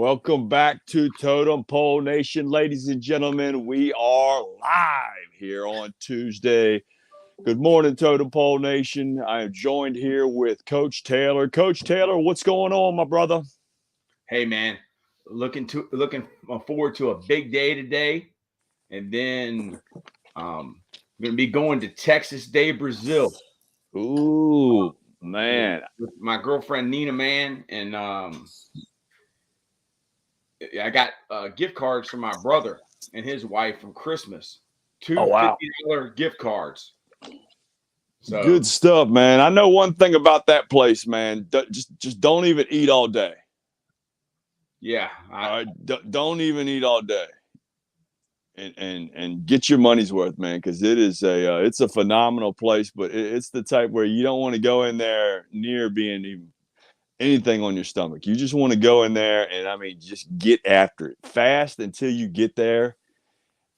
Welcome back to Totem Pole Nation, ladies and gentlemen. We are live here on Tuesday. Good morning, Totem Pole Nation. I am joined here with Coach Taylor. Coach Taylor, what's going on, my brother? Hey, man, looking forward to a big day today, and then I'm going to be going to Texas Day, Brazil. Ooh, man. With my girlfriend Nina, man, and I got gift cards from my brother and his wife from Christmas. Two $50 gift cards. So, good stuff, man. I know one thing about that place, man. Just don't even eat all day. Yeah. Don't even eat all day. And get your money's worth, man, because it's a phenomenal place, but it's the type where you don't want to go in there near being even anything on your stomach. You just want to go in there and just get after it fast until you get there,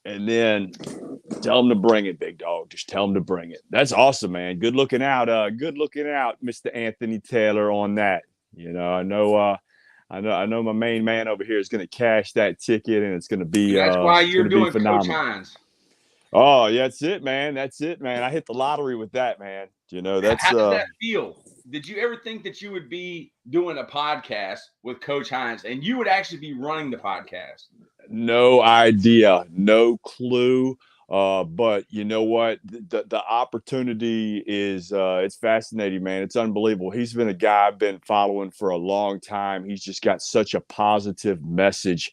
and then tell them to bring it, big dog. Just tell them to bring it. That's awesome, man. Good looking out, Mr. Anthony Taylor, on that. You know, I know my main man over here is going to cash that ticket, and it's going to be. And that's why you're doing Coach Hines. Oh, yeah, that's it, man. That's it, man. I hit the lottery with that, man. You know, that's. How does that feel? Did you ever think that you would be doing a podcast with Coach Hines and you would actually be running the podcast? No idea, no clue. But you know what? The opportunity is it's fascinating, man. It's unbelievable. He's been a guy I've been following for a long time. He's just got such a positive message.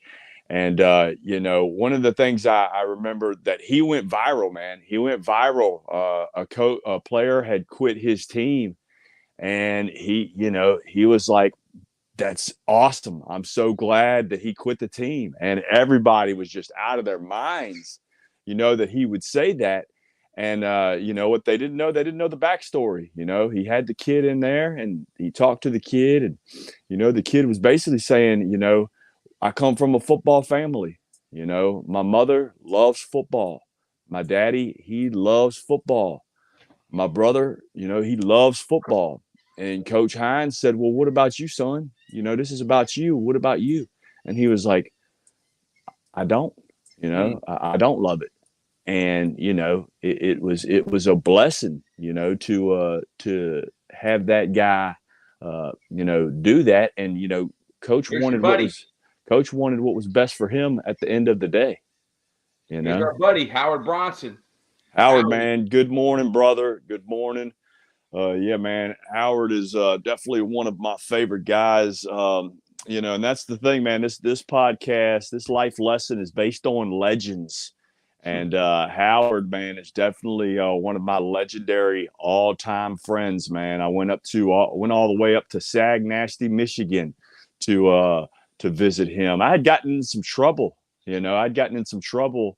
And, you know, one of the things I remember that he went viral, man. He went viral. A player had quit his team, and he was like, that's awesome. I'm so glad that he quit the team. And everybody was just out of their minds, you know, that he would say that. And you know what they didn't know? They didn't know the backstory. You know, he had the kid in there and he talked to the kid. And, you know, the kid was basically saying, you know, I come from a football family. You know, my mother loves football. My daddy, he loves football. My brother, you know, he loves football. And Coach Hines said, well, what about you, son? You know, this is about you. What about you? And he was like, I don't, you know, I don't love it. And, you know, it was a blessing, you know, to have that guy, you know, do that. And, you know, Coach wanted what was best for him at the end of the day. You know, here's our buddy, Howard Bronson. Howard, man, good morning, brother. Good morning. Yeah, man, Howard is definitely one of my favorite guys. You know, and that's the thing, man. This podcast, this life lesson is based on legends. And Howard, man, is definitely one of my legendary all-time friends, man. I went all the way up to Sagnasty, Michigan to visit him. I had gotten in some trouble, you know. I'd gotten in some trouble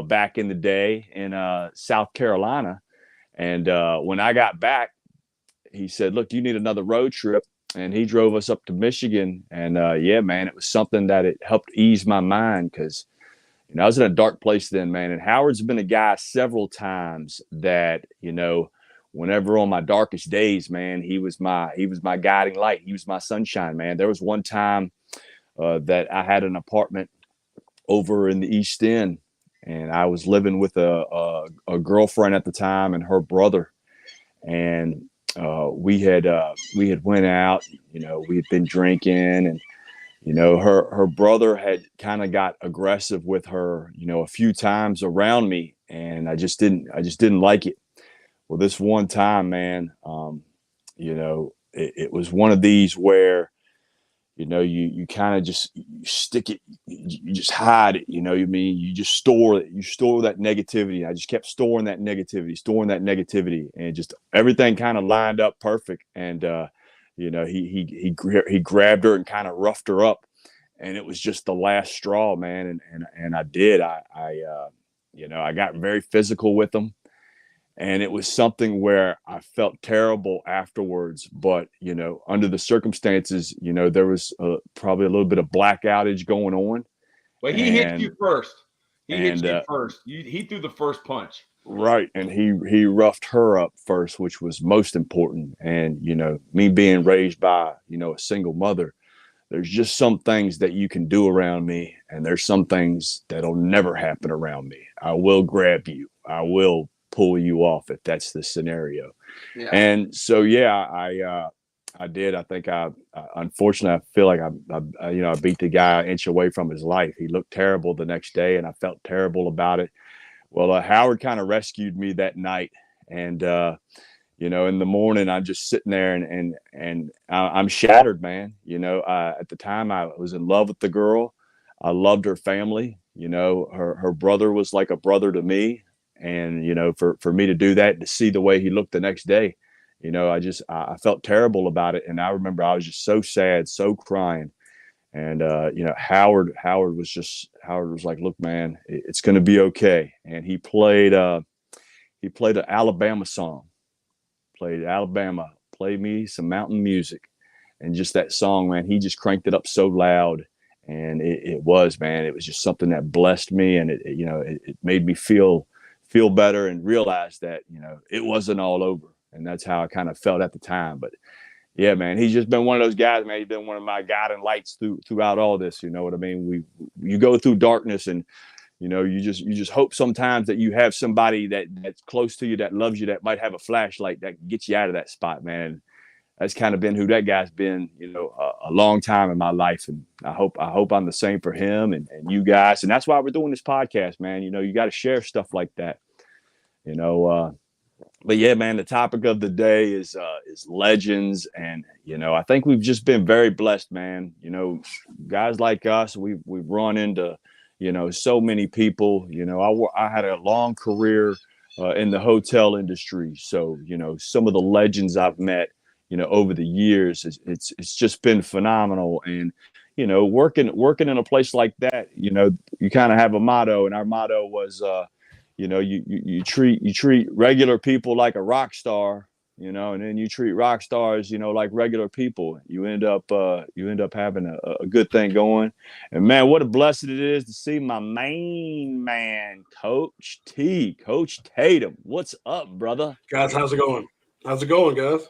back in the day in South Carolina. And when I got back, he said, look, you need another road trip. And he drove us up to Michigan. And yeah, man, it was something that it helped ease my mind because, you know, I was in a dark place then, man. And Howard's been a guy several times that, you know, whenever on my darkest days, man, he was my guiding light. He was my sunshine, man. There was one time that I had an apartment over in the East End, and I was living with a girlfriend at the time and her brother. And we had went out, you know, we had been drinking, and, you know, her brother had kind of got aggressive with her, you know, a few times around me, and I just didn't like it. Well, this one time, man, you know, it was one of these where, you know, you kind of just stick it, you just hide it, you know what I mean? You just store it. You store that negativity. I just kept storing that negativity, and just everything kind of lined up perfect. And, you know, he grabbed her and kind of roughed her up, and it was just the last straw, man. And I did, you know, I got very physical with him. And it was something where I felt terrible afterwards. But, you know, under the circumstances, you know, there was probably a little bit of black outage going on. Well, he hit you first. He threw the first punch. Right. And he roughed her up first, which was most important. And, you know, me being raised by, you know, a single mother, there's just some things that you can do around me, and there's some things that'll never happen around me. I will grab you. I will pull you off if that's the scenario. Yeah. And so, yeah, I did. I think unfortunately, I feel like I beat the guy an inch away from his life. He looked terrible the next day, and I felt terrible about it. Well, Howard kind of rescued me that night, and in the morning, I'm just sitting there, and I'm shattered, man. At the time, I was in love with the girl. I loved her family. Her brother was like a brother to me, and for me to do that, to see the way he looked the next day, I felt terrible about it. And I remember I was just so sad, so crying. And Howard was like, "Look, man, it's going to be okay." And he played an Alabama song. Played Alabama, played me some mountain music, and just that song, man, he just cranked it up so loud, and it was just something that blessed me, and it made me feel better and realize that it wasn't all over, and that's how I kind of felt at the time. But yeah, man, he's just been one of those guys, man. He's been one of my guiding lights throughout all this. You know what I mean? You go through darkness, and you just hope sometimes that you have somebody that's close to you, that loves you, that might have a flashlight that gets you out of that spot, man. That's kind of been who that guy's been, a long time in my life. And I hope I'm the same for him and you guys. And that's why we're doing this podcast, man. You got to share stuff like that, but yeah, man, the topic of the day is legends. And, I think we've just been very blessed, man. Guys like us, we've run into, so many people. I had a long career in the hotel industry. So, some of the legends I've met, over the years, it's just been phenomenal. And, working in a place like that, you kind of have a motto, and our motto was, you treat regular people like a rock star, and then you treat rock stars, like regular people. You end up having a good thing going. And man, what a blessing it is to see my main man, Coach Tatum. What's up, brother? Guys, how's it going? How's it going, guys?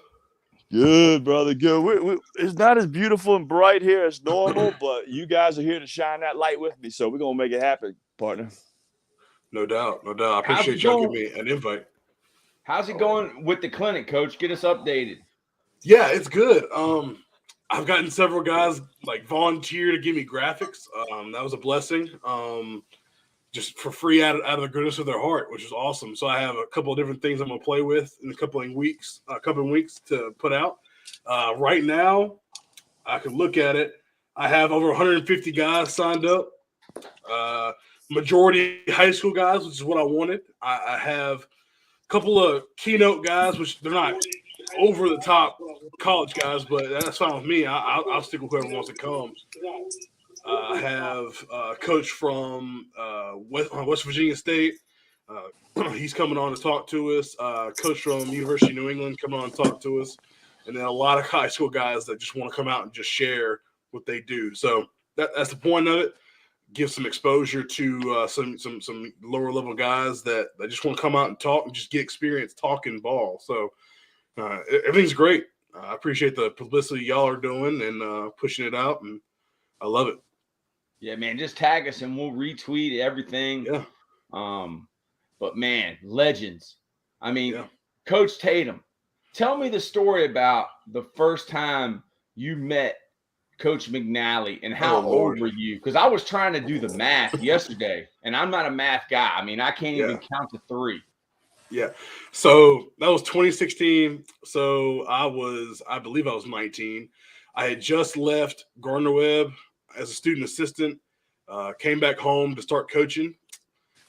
Good, brother. Good. It's not as beautiful and bright here as normal, but you guys are here to shine that light with me, so we're gonna make it happen, partner. No doubt. I appreciate y'all giving me an invite. How's it going with the clinic, Coach? Get us updated. Yeah, it's good. I've gotten several guys like volunteer to give me graphics. That was a blessing. Just for free out of the goodness of their heart, which is awesome. So I have a couple of different things I'm gonna play with in a couple of weeks to put out. Right now, I can look at it. I have over 150 guys signed up. Majority high school guys, which is what I wanted. I have a couple of keynote guys, which they're not over the top college guys, but that's fine with me. I'll stick with whoever wants to come. I have a coach from West Virginia State. He's coming on to talk to us. Coach from University of New England coming on to talk to us. And then a lot of high school guys that just want to come out and just share what they do. So that's the point of it. Give some exposure to some lower level guys that just want to come out and talk and just get experience talking ball. So everything's great. I appreciate the publicity y'all are doing and pushing it out, and I love it. Yeah, man, just tag us and we'll retweet everything. Yeah. But man, legends. I mean, Coach Tatum, tell me the story about the first time you met Coach McNally and how old were you? Because I was trying to do the math yesterday, and I'm not a math guy. I mean, I can't even count to 3. Yeah. So that was 2016. So I believe I was 19. I had just left Gardner Webb as a student assistant, came back home to start coaching.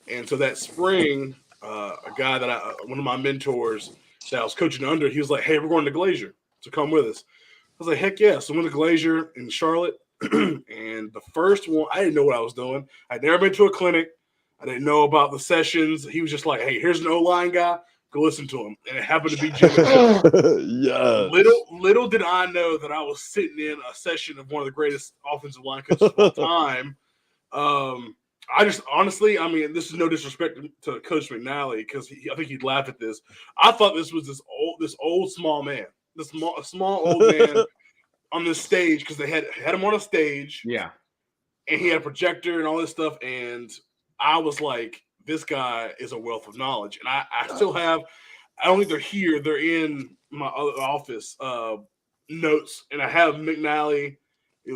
And so that spring, a guy one of my mentors that I was coaching under, he was like, "Hey, we're going to Glacier, so come with us." I was like, "Heck yeah." So I went to Glacier in Charlotte. And the first one, I didn't know what I was doing. I'd never been to a clinic. I didn't know about the sessions. He was just like, "Hey, here's an O-line guy. Go listen to him." And it happened to be Jim. Yeah. Little did I know that I was sitting in a session of one of the greatest offensive line coaches of all time. I just honestly, I mean, this is no disrespect to Coach McNally because I think he'd laugh at this. I thought this was this old small man, this small old man on this stage because they had him on a stage. Yeah. And he had a projector and all this stuff. And I was like, this guy is a wealth of knowledge. And I still have, I don't think they're here. They're in my other office notes. And I have McNally. I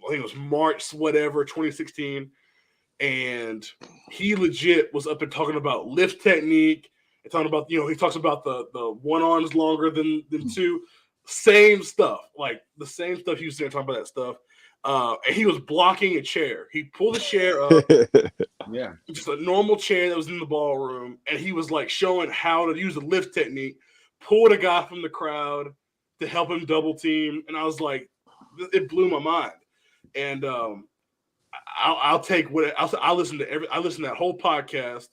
think it was March, whatever, 2016. And he legit was up and talking about lift technique and talking about, he talks about the one arm's longer than two. Same stuff. Like the same stuff he was there talking about that stuff. And he was blocking a chair. He pulled a chair up. Yeah. Just a normal chair that was in the ballroom. And he was like showing how to use the lift technique, pulled a guy from the crowd to help him double team. And I was like, it blew my mind. And I'll take what I listened to I listened to that whole podcast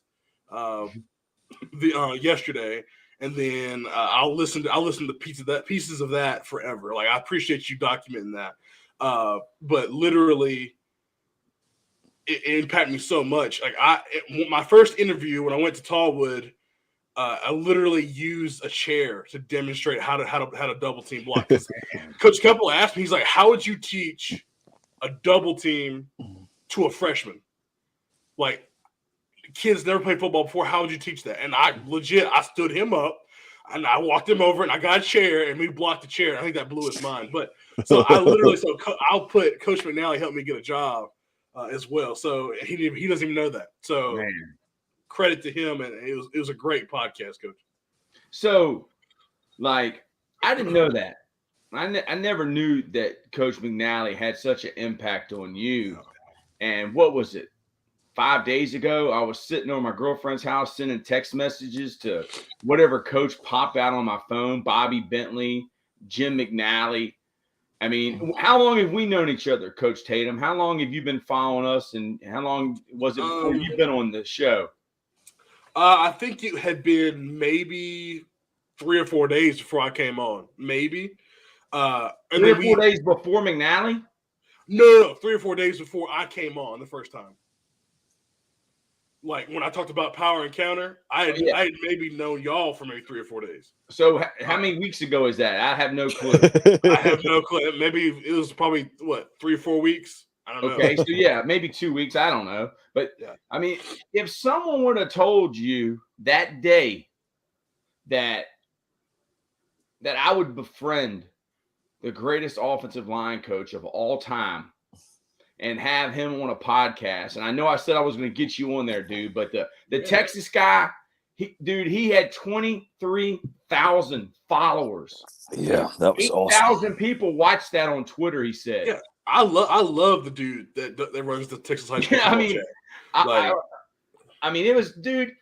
yesterday. And then I'll listen to pieces of that forever. Like I appreciate you documenting that. But literally, it impacted me so much. Like my first interview when I went to Tallwood, I literally used a chair to demonstrate how to double team block. Coach Keppel asked me, he's like, "How would you teach a double team to a freshman? Like, kids never played football before. How would you teach that?" And I stood him up. And I walked him over and I got a chair and we blocked the chair. I think that blew his mind. But so I literally, I'll put Coach McNally helped me get a job as well. So he doesn't even know that. So credit to him. And it was a great podcast, Coach. So like, I didn't know that. I never knew that Coach McNally had such an impact on you. And what was it? 5 days ago, I was sitting on my girlfriend's house sending text messages to whatever coach popped out on my phone, Bobby Bentley, Jim McNally. I mean, how long have we known each other, Coach Tatum? How long have you been following us, and how long was it before you've been on the show? I think it had been maybe 3 or 4 days before I came on, maybe. And 3 or 4 days before McNally? No, 3 or 4 days before I came on the first time. Like when I talked about power encounter, I had maybe known y'all for maybe 3 or 4 days. So how many weeks ago is that? I have no clue. I have no clue. Maybe it was probably 3 or 4 weeks. I don't know. Okay, so yeah, maybe 2 weeks. I don't know. But I mean, if someone would have told you that day that I would befriend the greatest offensive line coach of all time and have him on a podcast. And I know I said I was going to get you on there, dude, but the Texas guy, he had 23,000 followers. Yeah, that was awesome. 8,000 people watched that on Twitter, he said. Yeah, I love the dude that runs the Texas High School. Yeah, I mean, it was, dude,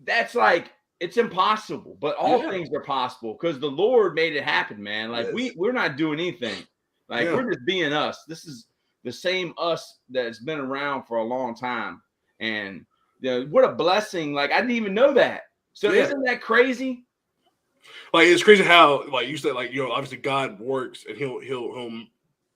that's like, it's impossible, but all things are possible because the Lord made it happen, man. Like we're not doing anything. Like we're just being us. This is the same us that's been around for a long time. And what a blessing. Like, I didn't even know that. So isn't that crazy? Like, it's crazy how, like you said, like, obviously God works and he'll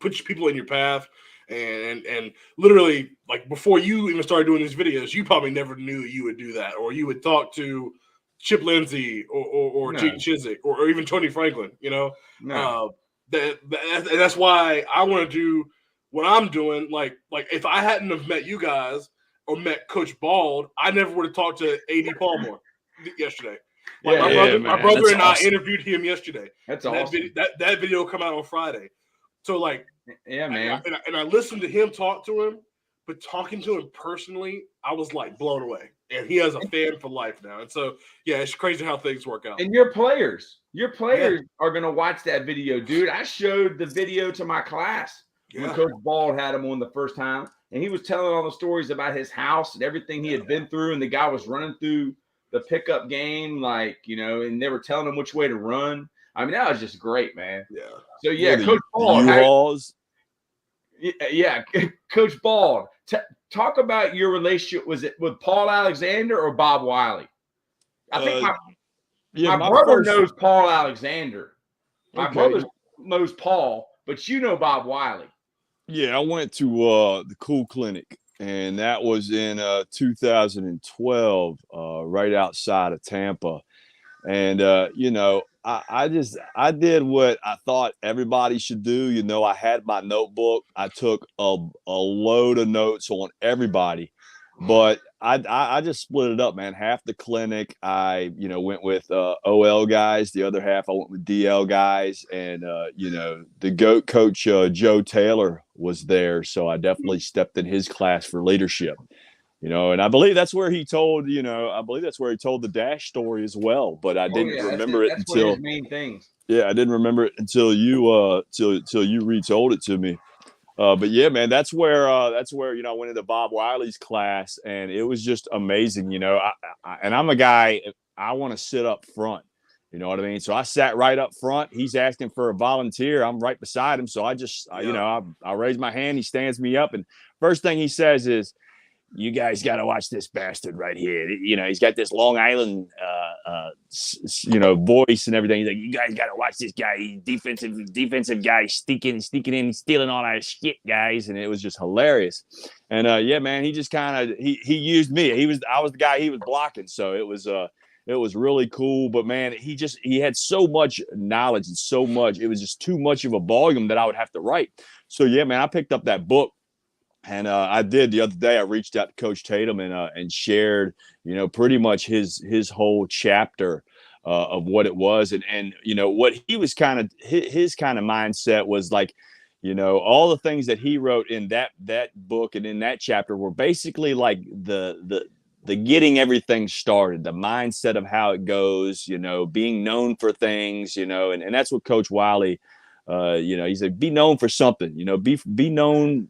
put people in your path. And literally, like, before you even started doing these videos, you probably never knew you would do that. Or you would talk to Chip Lindsey or Gene Chizik or even Tony Franklin, that's why I want to do what I'm doing. Like if I hadn't have met you guys or met Coach Bald, I never would have talked to A.D. Palmer yesterday. Like my brother and I interviewed him yesterday. That's awesome. That video will come out on Friday. So like, man. And I listened to him talk to him, but talking to him personally, I was like blown away. And he has a fan for life now. And so, it's crazy how things work out. And your players are going to watch that video, dude. I showed the video to my class when Coach Bald had him on the first time. And he was telling all the stories about his house and everything he had been through. And the guy was running through the pickup game, like, and they were telling him which way to run. I mean, that was just great, man. Yeah. So, Coach Bald. Coach Bald. Talk about your relationship. Was it with Paul Alexander or Bob Wiley? I think my brother knows Paul Alexander. My brother knows Paul, but you know Bob Wiley. Yeah, I went to the Cool Clinic, and that was in 2012, right outside of Tampa. And, I did what I thought everybody should do. You know, I had my notebook. I took a load of notes on everybody, but I just split it up, man. Half the clinic I went with OL guys. The other half I went with DL guys, and the GOAT coach Joe Taylor was there, so I definitely stepped in his class for leadership. And I believe that's where he told, the Dash story as well. But I didn't remember it That's one of until, his main things. yeah, I didn't remember it until till you retold it to me. But yeah, man, that's where I went into Bob Wiley's class, and it was just amazing. And I'm a guy, I want to sit up front. You know what I mean? So I sat right up front. He's asking for a volunteer. I'm right beside him. So I raise my hand. He stands me up, and first thing he says is, "You guys got to watch this bastard right here. He's got this Long Island, voice and everything. He's like, you guys got to watch this guy. He's defensive guy, sneaking in, stealing all our shit, guys." And it was just hilarious. And yeah, man, he just kind of he used me. I was the guy he was blocking, so it was really cool. But man, he had so much knowledge and so much. It was just too much of a volume that I would have to write. So yeah, man, I picked up that book. And I did the other day. I reached out to Coach Tatum and shared, pretty much his whole chapter of what it was, and what he was kind of his kind of mindset was like, all the things that he wrote in that book and in that chapter were basically like the getting everything started, the mindset of how it goes, being known for things, and that's what Coach Wiley. He said, be known for something, be known,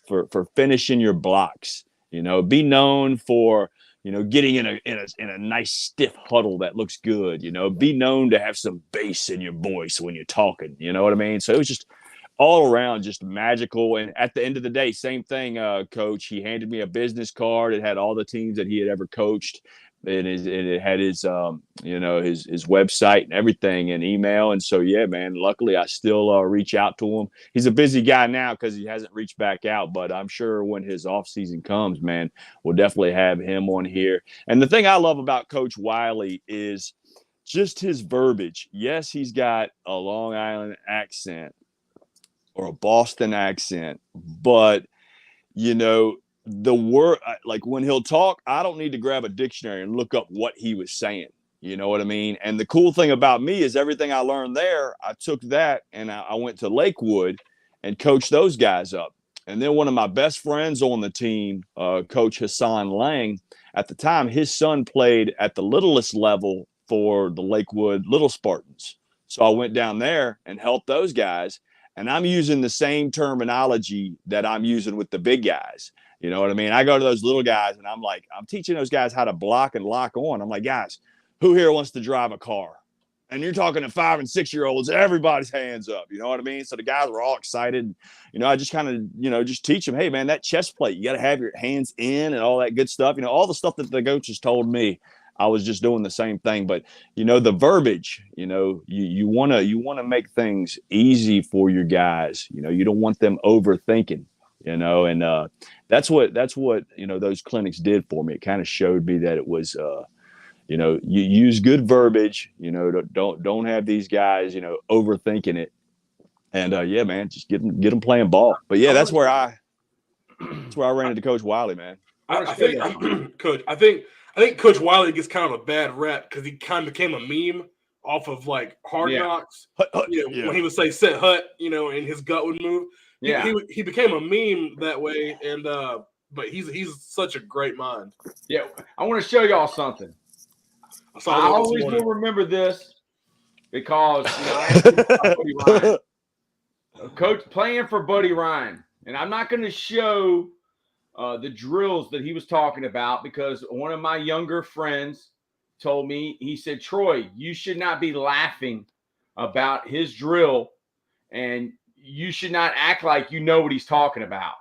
for finishing your blocks, be known for, getting in a nice stiff huddle that looks good, be known to have some bass in your voice when you're talking, you know what I mean? So it was just all around just magical. And at the end of the day, same thing, Coach, he handed me a business card. It had all the teams that he had ever coached. And it had his his website and everything and email. And so yeah, man, luckily I still reach out to him. He's a busy guy now because he hasn't reached back out, but I'm sure when his off season comes, man, we'll definitely have him on here. And the thing I love about Coach Wiley is just his verbiage. Yes, he's got a Long Island accent or a Boston accent, but the word, like when he'll talk, I don't need to grab a dictionary and look up what he was saying. You know what I mean? And the cool thing about me is everything I learned there, I took that and I went to Lakewood and coached those guys up. And then one of my best friends on the team, Coach Hassan Lang, at the time, his son played at the littlest level for the Lakewood Little Spartans. So I went down there and helped those guys. And I'm using the same terminology that I'm using with the big guys. You know what I mean? I go to those little guys and I'm teaching those guys how to block and lock on. I'm like, guys, who here wants to drive a car? And you're talking to 5 and 6 year olds, everybody's hands up. You know what I mean? So the guys were all excited. I just kind of, just teach them, hey, man, that chest plate, you got to have your hands in and all that good stuff. All the stuff that the coaches told me, I was just doing the same thing. But, the verbiage, you want to make things easy for your guys. You don't want them overthinking. And that's what those clinics did for me. It kind of showed me that it was you use good verbiage, don't have these guys overthinking it. And yeah, man, just get them playing ball. But yeah, that's where I ran into Coach Wiley, man. I think Coach, I think Coach Wiley gets kind of a bad rep because he kind of became a meme off of like Hard Knocks. When he would say "set hut," and his gut would move. Yeah, he became a meme that way, and but he's such a great mind. Yeah, I want to show y'all something. I always will remember this because Buddy Ryan, Coach playing for Buddy Ryan, and I'm not going to show the drills that he was talking about because one of my younger friends told me, he said, Troy, you should not be laughing about his drill, and you should not act like you know what he's talking about.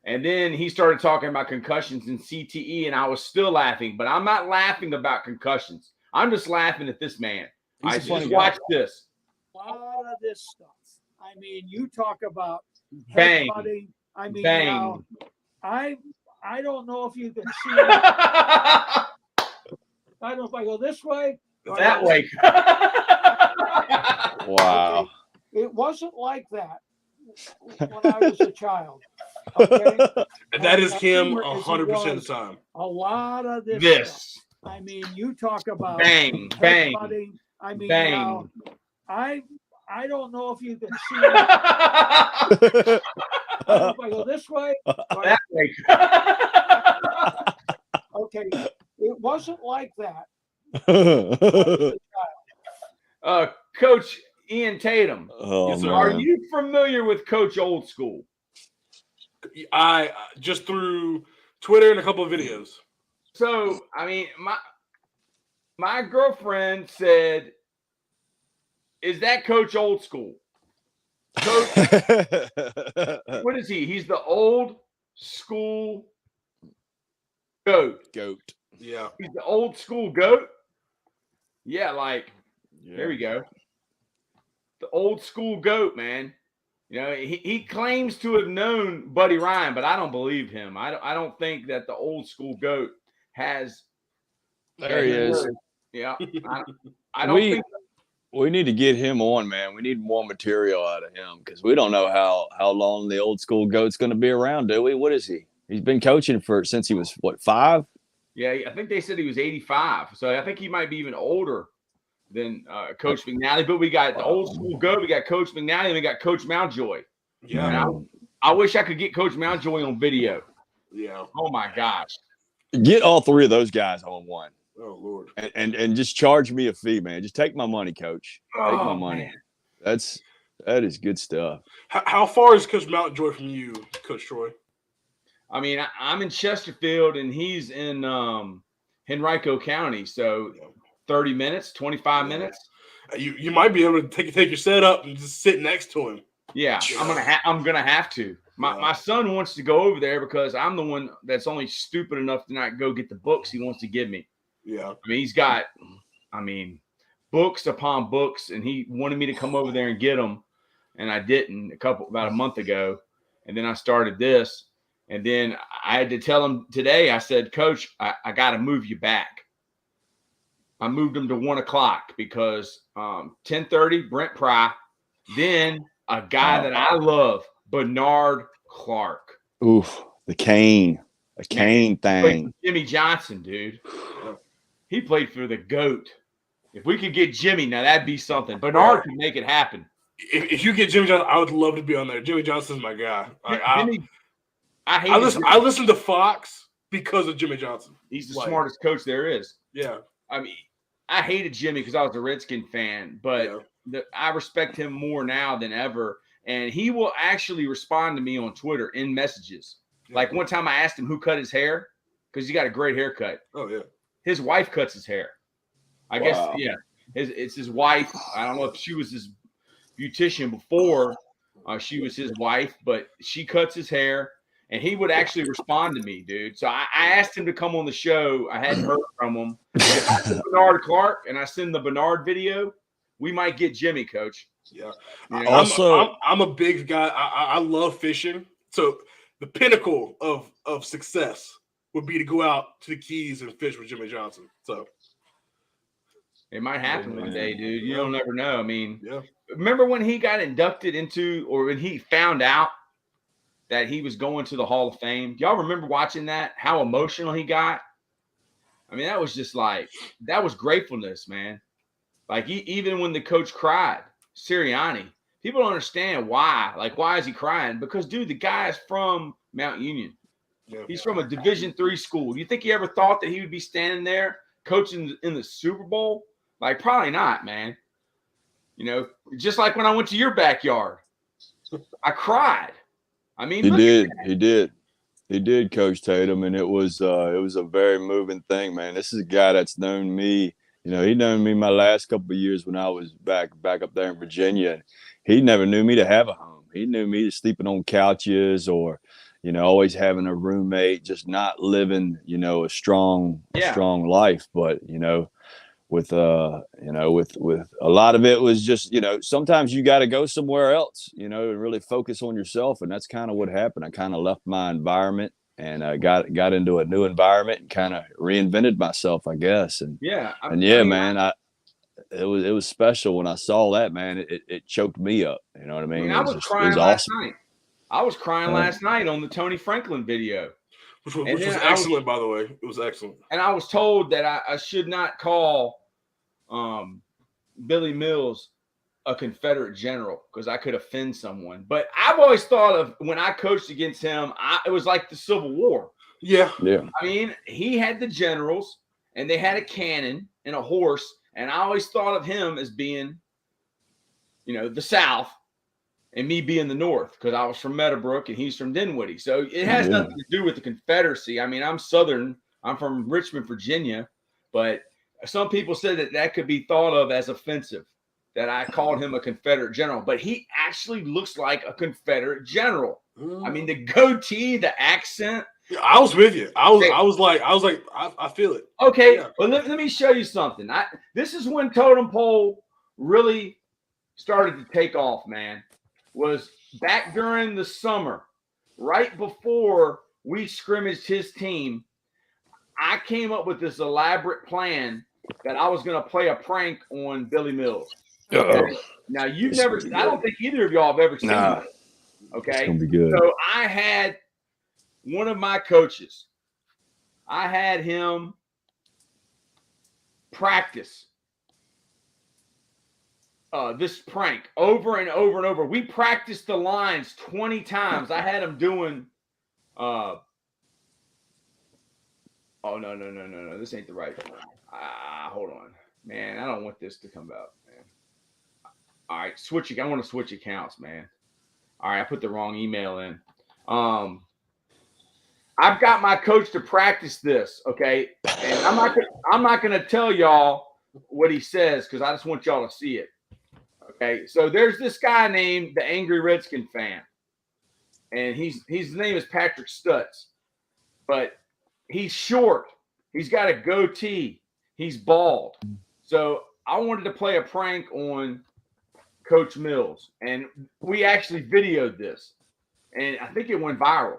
And then he started talking about concussions and CTE, and I was still laughing. But I'm not laughing about concussions. I'm just laughing at this man. I just watch this. A lot of this stuff. I mean, you talk about bang. Headbutting. I mean, bang. Now, I don't know if you can see it. I don't know if I go this way That way. Wow. Okay. It wasn't like that when I was a child. Okay. And that is him Humor as he 100% of was, the time. a lot of this stuff. This. I mean, you talk about Bang, bang, headbutting. I mean, bang. now I don't know if you can see. That I don't know if I go this way. But, way. okay, it wasn't like that. When I was a child. Coach Ian Tatum. Oh, Yes, sir. man. Are you familiar with Coach Old School? I just through Twitter and a couple of videos. So, I mean, my girlfriend said, "Is that Coach Old School?" Coach, what is he? He's the old school goat. Goat. Yeah. He's the old school goat. Yeah, like there we go. The old school goat, man. You know, he claims to have known Buddy Ryan, but I don't believe him. I don't think that the old school goat has. There he is. Yeah, I don't think. We need to get him on, man. We need more material out of him because we don't know how long the old school goat's going to be around, do we? What is he? He's been coaching since he was what, 5? Yeah, I think they said he was 85, so I think he might be even older than Coach McNally. But we got the old school goat, we got Coach McNally, and we got Coach Mountjoy. Yeah. I wish I could get Coach Mountjoy on video. Yeah. Oh my gosh. Get all 3 of those guys on one. Oh Lord. And just charge me a fee, man. Just take my money, coach. Take my money. Man. That is good stuff. How far is Coach Mountjoy from you, Coach Troy? I mean, I'm in Chesterfield and he's in Henrico County, so 30 minutes, 25 minutes. You might be able to take your set up and just sit next to him. Yeah, I'm gonna have to. My son wants to go over there because I'm the one that's only stupid enough to not go get the books he wants to give me. Yeah. I mean, he's got, books upon books, and he wanted me to come over there and get them, and I didn't about a month ago, and then I started this, and then I had to tell him today. I said, Coach, I got to move you back. I moved him to 1:00 because 10:30 Brent Pry, then a guy that I love, Bernard Clark. Oof, the cane thing. Jimmy Johnson, dude. He played for the GOAT. If we could get Jimmy, now that'd be something. Bernard can make it happen. If you get Jimmy Johnson, I would love to be on there. Jimmy Johnson's my guy. I listen to Fox because of Jimmy Johnson. He's the smartest coach there is. Yeah. I mean, I hated Jimmy because I was a Redskin fan, but I respect him more now than ever. And he will actually respond to me on Twitter in messages. Yeah. Like one time I asked him who cut his hair because he got a great haircut. Oh, yeah. His wife cuts his hair. I guess, it's his wife. I don't know if she was his beautician before she was his wife, but she cuts his hair, and he would actually respond to me, dude. So I asked him to come on the show. I hadn't heard from him. If I send Bernard Clark and I send the Bernard video, we might get Jimmy, Coach. Yeah. Also, I'm a big guy. I love fishing. So the pinnacle of success would be to go out to the Keys and fish with Jimmy Johnson. So it might happen one day, dude. You don't ever know. I mean, remember when he got inducted into, or when he found out that he was going to the Hall of Fame? Do y'all remember watching that? How emotional he got? I mean, that was just like, that was gratefulness, man. Like even when the coach cried, Sirianni, people don't understand why. Like, why is he crying? Because, dude, the guy is from Mount Union. He's from a Division III school. Do you think he ever thought that he would be standing there coaching in the Super Bowl? Like, probably not, man. You know, just like when I went to your backyard, I cried. I mean, he did, Coach Tatum, and it was a very moving thing, man. This is a guy that's known me. You know, he known me my last couple of years when I was back up there in Virginia. He never knew me to have a home. He knew me sleeping on couches or, you know, always having a roommate, just not living, you know, a strong life. But, you know, with a lot of it was just, you know, sometimes you got to go somewhere else, you know, and really focus on yourself. And that's kind of what happened. I kind of left my environment and I got into a new environment and kind of reinvented myself, I guess. And man, it was special when I saw that, man. It choked me up. You know what I mean? I was crying it was last awesome. night. I was crying last night on the Tony Franklin video. Which was excellent, by the way. It was excellent. And I was told that I should not call Billy Mills a Confederate general because I could offend someone. But I've always thought of when I coached against him, it was like the Civil War. Yeah. I mean, he had the generals, and they had a cannon and a horse, and I always thought of him as being, the South, and me being the North because I was from Meadowbrook and he's from Dinwiddie. So it has nothing to do with the Confederacy. I mean, I'm Southern. I'm from Richmond, Virginia, but some people said that could be thought of as offensive, that I called him a Confederate general, but he actually looks like a Confederate general. I mean, the goatee, the accent. Yeah, I was with you. I was like, I feel it. Okay, well, let me show you something. This is when Totem Pole really started to take off, man. Was back during the summer, right before we scrimmaged his team. I came up with this elaborate plan that I was going to play a prank on Billy Mills. Okay? Now, I don't think either of y'all have ever seen it. Okay. It's going to be good. So I had one of my coaches, I had him practice this prank over and over and over. We practiced the lines 20 times. I had him doing oh, no. This ain't the right one. Hold on. Man, I don't want this to come out, man. All right, I want to switch accounts, man. All right, I put the wrong email in. I've got my coach to practice this, okay? And I'm not gonna tell y'all what he says because I just want y'all to see it. Okay, so there's this guy named the Angry Redskin fan, and his name is Patrick Stutz, but he's short. He's got a goatee. He's bald. So I wanted to play a prank on Coach Mills, and we actually videoed this, and I think it went viral.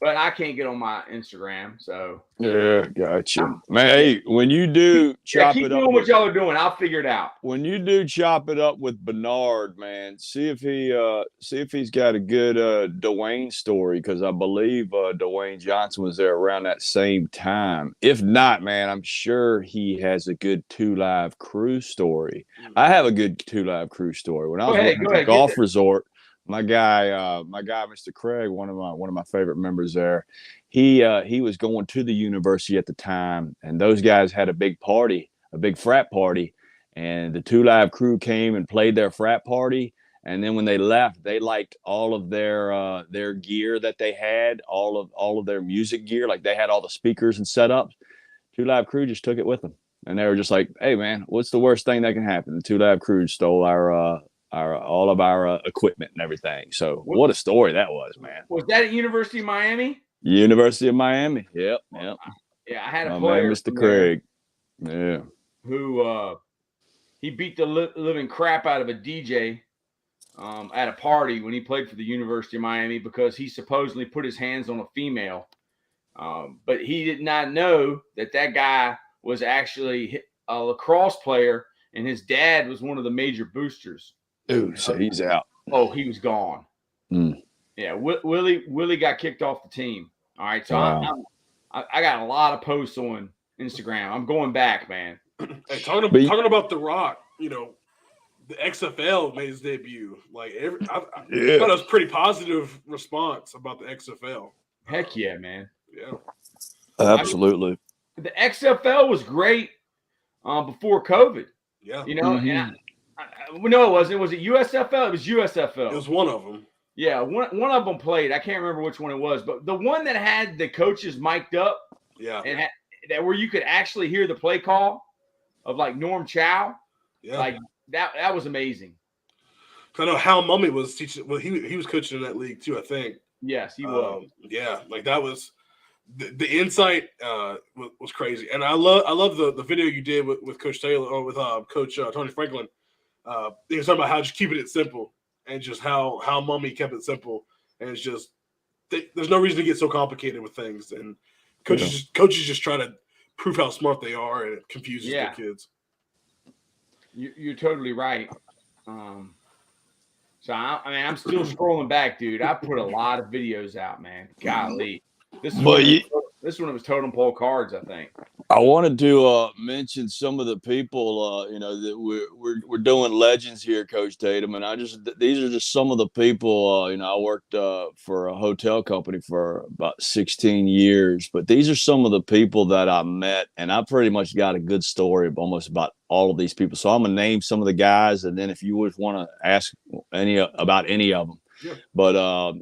But I can't get on my Instagram, so yeah, gotcha, man. Hey, when you do chop keep it up, doing what y'all are doing. I'll figure it out. When you do chop it up with Bernard, man, see if he's got a good Dwayne story because I believe Dwayne Johnson was there around that same time. If not, man, I'm sure he has a good 2 Live Crew story. I have a good 2 Live Crew story. When I was working at the golf resort. My guy, Mr. Craig, one of my favorite members there, he was going to the university at the time, and those guys had a big party, a big frat party, and the 2 Live Crew came and played their frat party, and then when they left, they liked all of their gear that they had, all of their music gear, like they had all the speakers and setups. 2 Live Crew just took it with them, and they were just like, "Hey, man, what's the worst thing that can happen?" The 2 Live Crew stole all of our equipment and everything. So what a story that was, man. Was that at University of Miami? University of Miami. Yep. Yeah, I had a player, man, Mr. Craig. Yeah. Who he beat the living crap out of a DJ at a party when he played for the University of Miami because he supposedly put his hands on a female. But he did not know that guy was actually a lacrosse player, and his dad was one of the major boosters. Dude, so he's out. Oh, he was gone. Yeah, Willie got kicked off the team. All right, so wow. I got a lot of posts on Instagram. I'm going back, man. Hey, talking about The Rock, the XFL made his debut. Like I thought it was pretty positive response about the XFL. Heck yeah, man. Yeah, absolutely. The XFL was great before COVID. Yeah, and no, it wasn't. Was it USFL? It was USFL. It was one of them. Yeah, one of them played. I can't remember which one it was, but the one that had the coaches mic'd up, and that where you could actually hear the play call of like Norm Chow, like that was amazing. I know Hal Mummy was teaching. Well, he was coaching in that league too, I think. Yes, he was. Yeah, like that was the insight was crazy, and I love the video you did with Coach Taylor or with Coach Tony Franklin. He was talking about how just keeping it simple and just how Mummy kept it simple, and it's just there's no reason to get so complicated with things, and coaches just try to prove how smart they are, and it confuses the kids. You're totally right. So I'm still scrolling back, dude. I put a lot of videos out, man. Golly, this one was totem pole cards, I think. I wanted to mention some of the people, that we're doing legends here, Coach Tatum, and these are just some of the people. I worked for a hotel company for about 16 years, but these are some of the people that I met, and I pretty much got a good story of almost about all of these people. So I'm gonna name some of the guys, and then if you would want to ask about any of them, but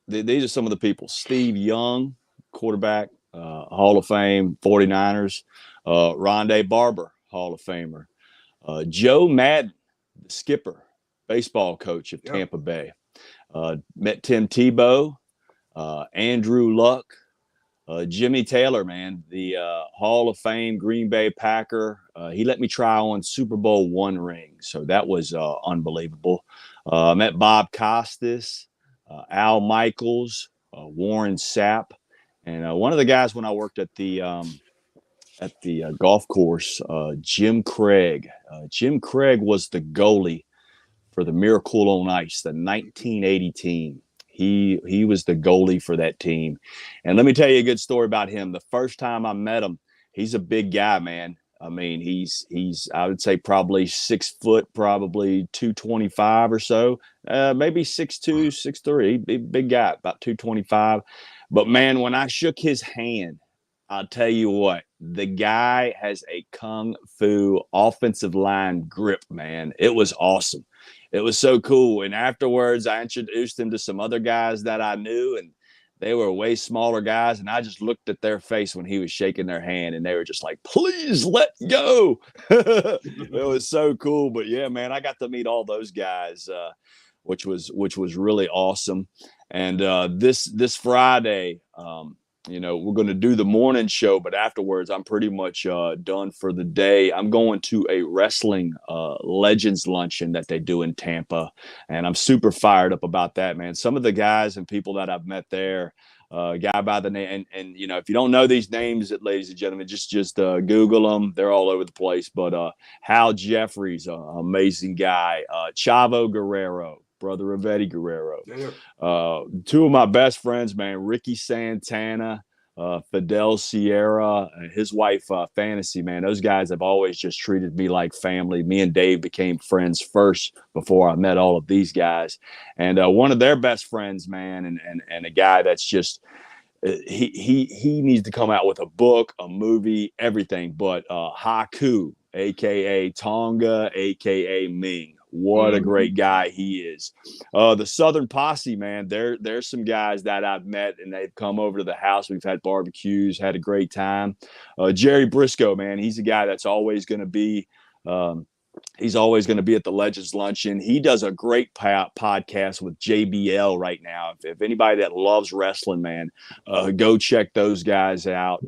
these are some of the people: Steve Young, quarterback. Hall of Fame, 49ers. Rondé Barber, Hall of Famer. Joe Madden, the skipper, baseball coach of Tampa Bay. Met Tim Tebow, Andrew Luck, Jimmy Taylor, man, the Hall of Fame Green Bay Packer. He let me try on Super Bowl I ring, so that was unbelievable. Met Bob Costas, Al Michaels, Warren Sapp. And one of the guys when I worked at the golf course, Jim Craig. Jim Craig was the goalie for the Miracle on Ice, the 1980 team. He was the goalie for that team. And let me tell you a good story about him. The first time I met him, he's a big guy, man. I mean, he's I would say probably 6 foot, probably 225 or so, maybe 6'2", 6'3", big guy, about 225. But man, when I shook his hand, I'll tell you what, the guy has a kung fu offensive line grip, man. It was awesome. It was so cool. And afterwards, I introduced him to some other guys that I knew, and they were way smaller guys. And I just looked at their face when he was shaking their hand, and they were just like, please let go. It was so cool. But yeah, man, I got to meet all those guys, which was really awesome. And this Friday, we're going to do the morning show, but afterwards, I'm pretty much done for the day. I'm going to a wrestling legends luncheon that they do in Tampa, and I'm super fired up about that, man. Some of the guys and people that I've met there, a guy by the name, and if you don't know these names, ladies and gentlemen, just Google them. They're all over the place. But Hal Jeffries, amazing guy. Chavo Guerrero, brother of Eddie Guerrero. Two of my best friends, man, Ricky Santana, Fidel Sierra, and his wife, Fantasy, man. Those guys have always just treated me like family. Me and Dave became friends first before I met all of these guys. And one of their best friends, man, and a guy that's just he needs to come out with a book, a movie, everything. But Haku, a.k.a. Tonga, a.k.a. Ming. What a great guy he is. The Southern Posse, man, there's some guys that I've met, and they've come over to the house. We've had barbecues, had a great time. Jerry Briscoe, man, he's a guy that's always going to be he's always going to be at the Legends Luncheon. He does a great podcast with JBL right now. If anybody that loves wrestling, man, go check those guys out.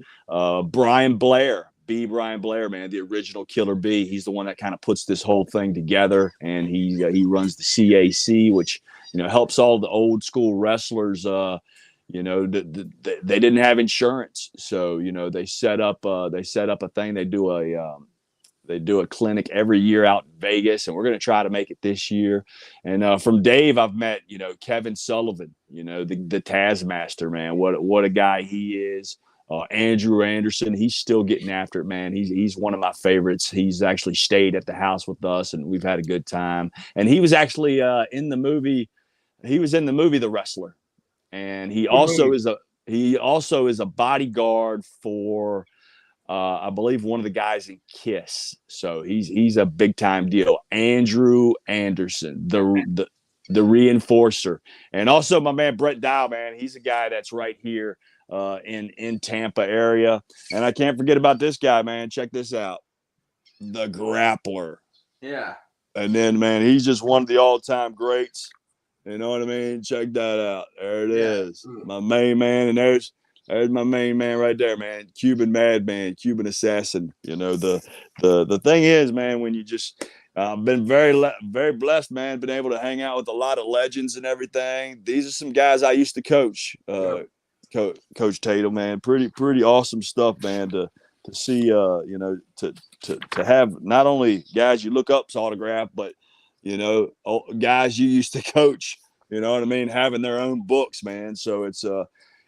Brian Blair, Brian Blair, man, the original Killer B. He's the one that kind of puts this whole thing together, and he runs the CAC, which helps all the old school wrestlers. They didn't have insurance, so they set up a thing. They do a clinic every year out in Vegas, and we're going to try to make it this year. And from Dave, I've met Kevin Sullivan, the Taskmaster, man. What a guy he is. Andrew Anderson, he's still getting after it, man. He's one of my favorites. He's actually stayed at the house with us, and we've had a good time. And he was actually in the movie. He was in the movie The Wrestler, and he also is a bodyguard for I believe one of the guys in Kiss. So he's a big time deal. Andrew Anderson, the reinforcer, and also my man Brett Dow, man. He's a guy that's right here in Tampa area. And I can't forget about this guy, man. Check this out. The Grappler. Yeah. And then, man, he's just one of the all-time greats. You know what I mean? Check that out. There it is. My main man. And there's my main man right there, man. Cuban madman, Cuban assassin. The thing is, man, when you just I've been very blessed, man. Been able to hang out with a lot of legends and everything. These are some guys I used to coach. Coach Tatum, man, pretty awesome stuff, man. To to see, to have not only guys you look up's autograph, but, guys you used to coach, you know what I mean? Having their own books, man. So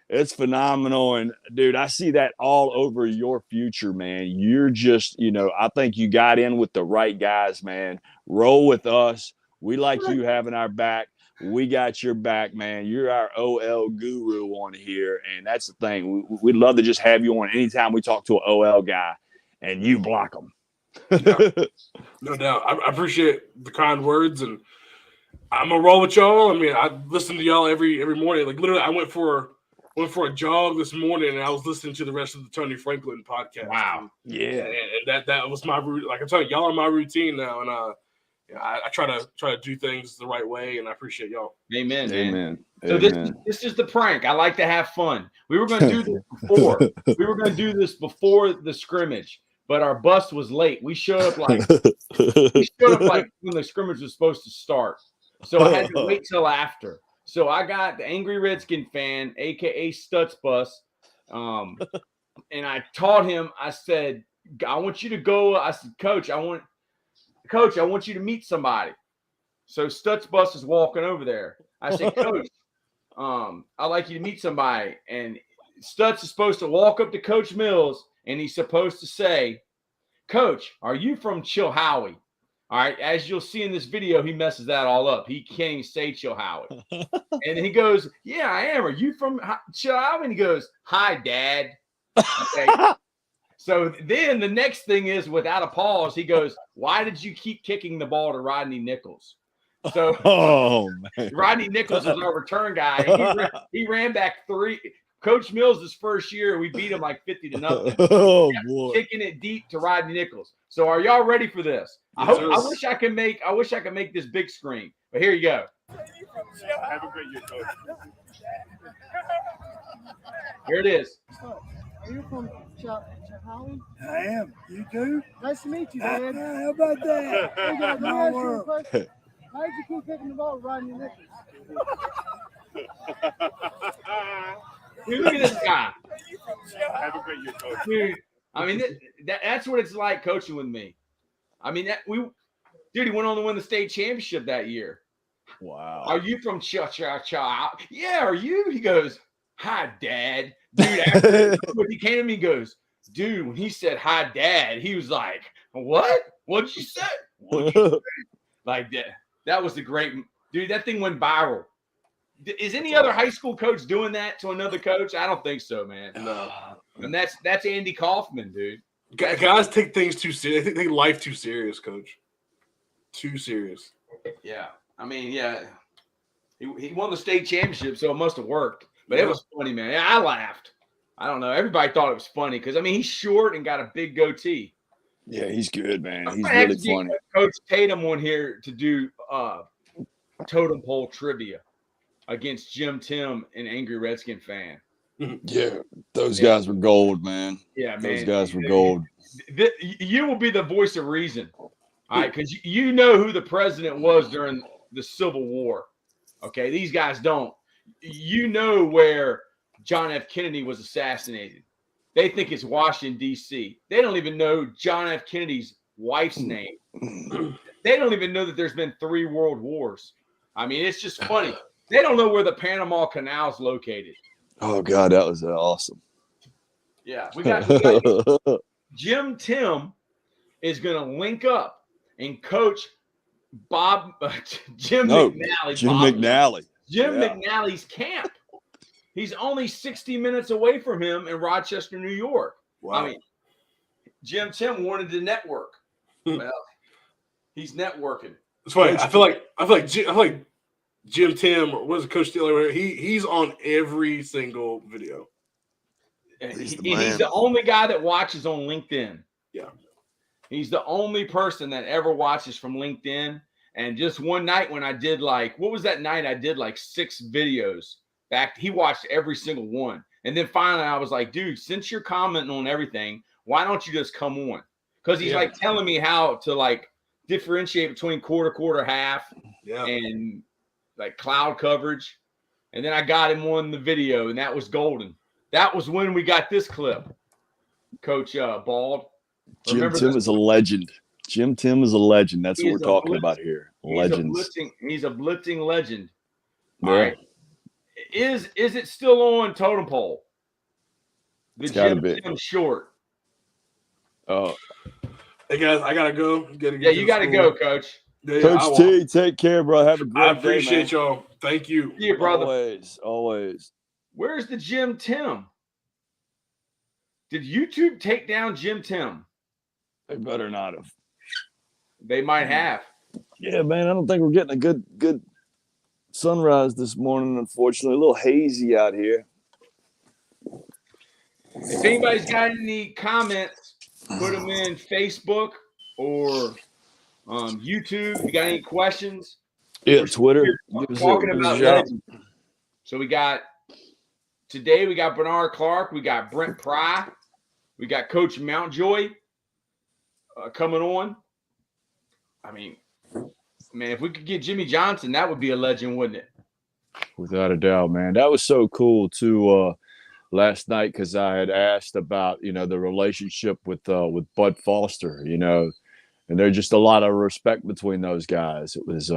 it's phenomenal. And dude, I see that all over your future, man. You're just, I think you got in with the right guys, man. Roll with us. We like you having our back. We got your back, man. You're our OL guru on here. And that's the thing. We'd love to just have you on anytime we talk to an OL guy and you block them. No doubt. I appreciate the kind words, and I'm gonna roll with y'all. I mean, I listen to y'all every morning. Like literally, I went for a jog this morning, and I was listening to the rest of the Tony Franklin podcast. Wow. And that was my routine. Like I'm telling you, y'all are my routine now, and I try to do things the right way, and I appreciate y'all. Amen. Man. Amen. So this is the prank. I like to have fun. We were going to do this before. We were going to do this before the scrimmage, but our bus was late. We showed up like when the scrimmage was supposed to start. So I had to wait till after. So I got the Angry Redskin fan, aka Stutz Bus, and I taught him. I said, "I want you to go." I said, Coach, I want you to meet somebody. So Stutz Bus is walking over there. I said, Coach, I'd like you to meet somebody. And Stutz is supposed to walk up to Coach Mills, and he's supposed to say, Coach, are you from Chilhowie? All right. As you'll see in this video, he messes that all up. He can't even say Chilhowie. And he goes, yeah, I am. Are you from Chilhowie? And he goes, hi, Dad. Okay. So then the next thing is, without a pause, he goes, why did you keep kicking the ball to Rodney Nichols? So man. Rodney Nichols is our return guy. And he ran back 3. Coach Mills' first year, we beat him like 50-0. Oh, boy. Kicking it deep to Rodney Nichols. So are y'all ready for this? I wish I could make this big screen. But here you go. Have a great year, Coach. Here it is. Are you from Chilhowie? I am. You too? Nice to meet you, Dad. How about that? Hey, Dad, let me My ask you a world. question. Why did you keep kicking the ball to Rodney Nichols? Dude, look at this guy. Have a great year, Coach. Dude, I mean, that's what it's like coaching with me. I mean, he went on to win the state championship that year. Wow. Are you from Cha? Yeah, are you? He goes, hi, Dad. Dude, after he came to me, he goes, dude, when he said hi, Dad, he was like, what? What'd you say? Like that. That was the great dude. That thing went viral. Is any other high school coach doing that to another coach? I don't think so, man. No. And that's Andy Kaufman, dude. Guys take things too serious. They take life too serious, Coach. Too serious. Yeah. I mean, yeah. He won the state championship, so it must have worked. But it was funny, man. I laughed. I don't know. Everybody thought it was funny because, I mean, he's short and got a big goatee. Yeah, he's good, man. He's I have really to get funny. Coach Tatum on here to do totem pole trivia against Jim Tim, an Angry Redskin fan. Yeah, those guys were gold, man. Yeah, man. Those guys were gold. You will be the voice of reason, all right? Because you know who the president was during the Civil War. Okay, these guys don't. You know where John F. Kennedy was assassinated. They think it's Washington, D.C. They don't even know John F. Kennedy's wife's name. They don't even know that there's been 3 world wars. I mean, it's just funny. They don't know where the Panama Canal is located. Oh, God, that was awesome. Yeah, we got Jim Tim is going to link up and coach Jim McNally. Jim McNally. Jim McNally's camp. He's only 60 minutes away from him in Rochester, New York. Wow. I mean, Jim Tim wanted to network. Well, he's networking. It's funny. I feel like Jim Tim, or what is it, Coach Steele? He's on every single video. He's the only guy that watches on LinkedIn. Yeah. He's the only person that ever watches from LinkedIn. And just one night when I did what was that night? I did 6 videos back. He watched every single one. And then finally I was like, dude, since you're commenting on everything, why don't you just come on? Because he's telling me how to differentiate between quarter, half, and cloud coverage. And then I got him on the video, and that was golden. That was when we got this clip. Coach Bald. Jim Tim is a legend. Jim Tim is a legend. That's what we're talking about here. Legends. He's a blitzing legend. Yeah. All right. Is it still on totem pole? The Jim Tim short. Oh. Hey guys, I gotta go. You gotta go, Coach. Yeah, Coach T, take care, bro. Have a great day. I appreciate y'all. Thank you. See you, brother. Always. Where's the Jim Tim? Did YouTube take down Jim Tim? They better not have. They might have. Yeah, man. I don't think we're getting a good sunrise this morning, unfortunately. A little hazy out here. If anybody's got any comments, put them in Facebook or YouTube. If you got any questions. Yeah, Twitter. Talking about legends. So today we got Bernard Clark. We got Brent Pry. We got Coach Mountjoy coming on. I mean, man, if we could get Jimmy Johnson, that would be a legend, wouldn't it? Without a doubt, man. That was so cool too. Last night, because I had asked about the relationship with Bud Foster, and there's just a lot of respect between those guys. It was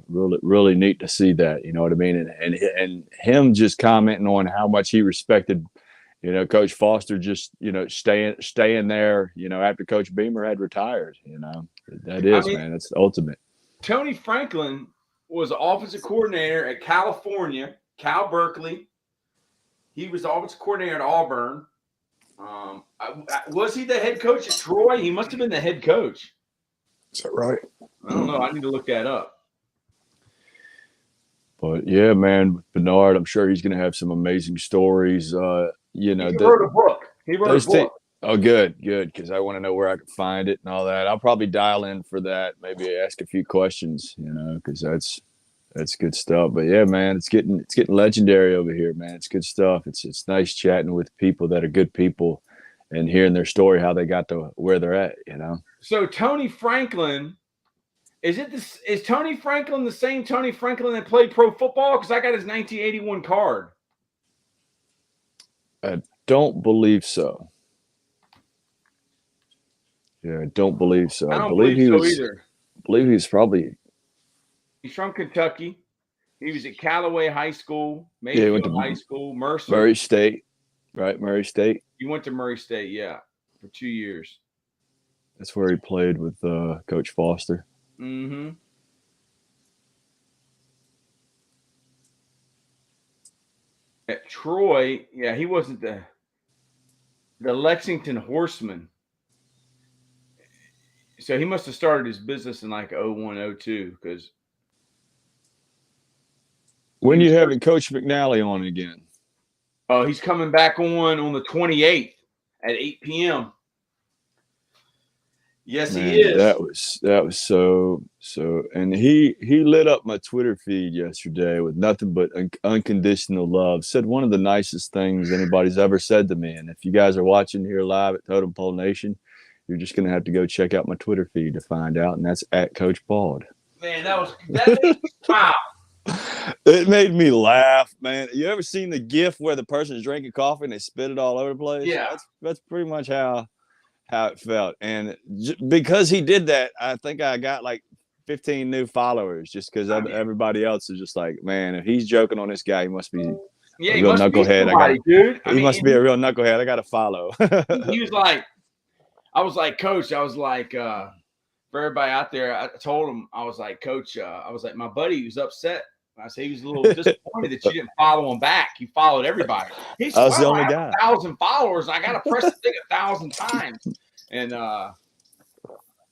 really neat to see that, you know what I mean, and him just commenting on how much he respected, Coach Foster, just staying there, after Coach Beamer had retired. That is, man, that's the ultimate. Tony Franklin was the offensive coordinator at California, Cal Berkeley. He was the offensive coordinator at Auburn. Was he the head coach at Troy? He must have been the head coach. Is that right? I don't know. I need to look that up. But yeah, man, with Bernard, I'm sure he's going to have some amazing stories. He wrote a book. Oh, good, because I want to know where I can find it and all that. I'll probably dial in for that. Maybe ask a few questions, because that's good stuff. But yeah, man, it's getting legendary over here, man. It's good stuff. It's nice chatting with people that are good people and hearing their story, how they got to where they're at, So Tony Franklin, is Tony Franklin the same Tony Franklin that played pro football? Because I got his 1981 card. I don't believe so. Yeah, I don't believe so. I believe he was either. I believe he's probably. He's from Kentucky. He was at Callaway High School, Mayfield went to High School, Mercer. Murray State, right? Murray State. He went to Murray State, yeah, for 2 years. That's where he played with Coach Foster. Mm-hmm. At Troy, yeah, he wasn't the Lexington Horseman. So he must have started his business in like 01, 02, because when you having Coach McNally on again? Oh, he's coming back on the 28th at 8 p.m. Yes, Man, he is. That was so, and he lit up my Twitter feed yesterday with nothing but unconditional love. Said one of the nicest things anybody's ever said to me. And if you guys are watching here live at Totem Pole Nation, you're just going to have to go check out my Twitter feed to find out, and that's at Coach Bald. Man, wow. It made me laugh, man. You ever seen the GIF where the person's drinking coffee and they spit it all over the place? Yeah. That's pretty much how it felt. And because he did that, I think I got like 15 new followers just because everybody else is just like, man, if he's joking on this guy, he must be a real knucklehead. Dude. He must be a real knucklehead. I got to follow. He was like, I was like, Coach, for everybody out there, I told him, I was like, Coach, I was like, my buddy was upset. I said he was a little disappointed that you didn't follow him back. You followed everyby. He said, I was the only guy. 1,000 followers. I got to press the thing 1,000 times. And I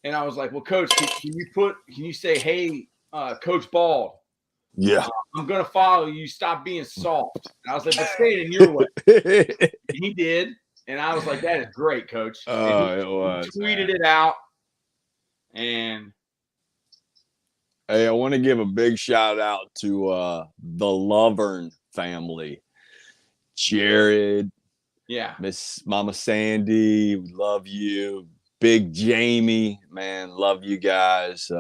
was like, well, Coach, can you say, hey, Coach Bald? Yeah. I'm going to follow you. Stop being soft. And I was like, but say it in your way. He did. And I was like, that is great, Coach. It was. He tweeted it out. And hey, I want to give a big shout out to the Lovern family. Jared. Yeah. Miss Mama Sandy, we love you. Big Jamie, man, love you guys.